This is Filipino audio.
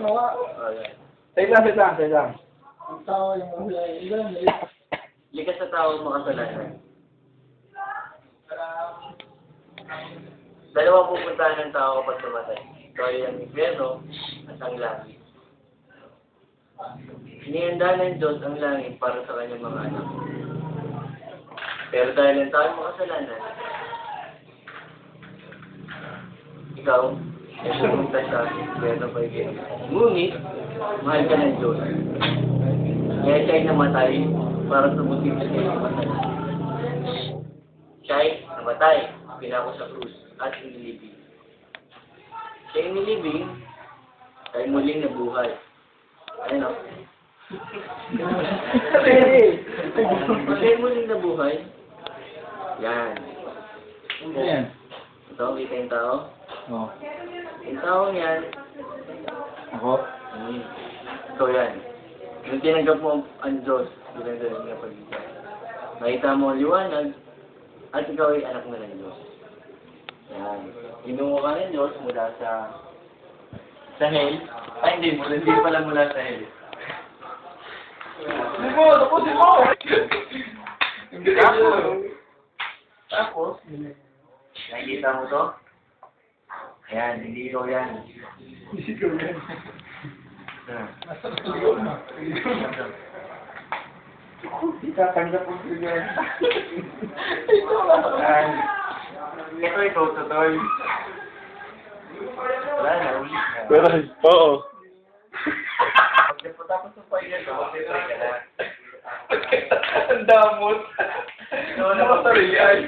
nawa. Say lang. Ang tao yung ilan. Likas na tao makasalanan. Dalawang pupuntahan ng tao kapag tumatay. Ito ay ang impyerno at ang langit. Inihanda ng Diyos ang langit para sa kanyang mga anak. Pero dahil ang tao makasalanan, ikaw, ay pupunta sa impyerno pa rin. Ngunit, mahal ka ng Diyos. Kaya siya'y namatay para tumutin sa kanyang namatay. Siya'y namatay, pinako sa krus, at inilibing. Siya'y inilibing, ay muling nabuhay. Ayun o. Siya'y muling nabuhay. Yan. Ayan. Ito, kita yung tao. Oh. Yung tao yan. Ako? Ikaw yan. Yung tinanggap mo ang Diyos, pinagaling nga pag-isa. Nakita mo ang liwanag, at ikaw ay anak na ng Diyos. Yan. Ginuha ka ng Diyos mula sa hell. Ay, hindi pala mula sa hell. Tapusin mo! Tapos, nakikita mo to? Ayan, hindi ikaw yan. Isigaw yan. Nasa naligaw na. Itatanggap mo sila. Ito lang. Ito, Totoy. Wala na, ulit na. Pero, oo. Tapos yung pilot, mag-try ka na. Ang damot. Ano Nakasari yan.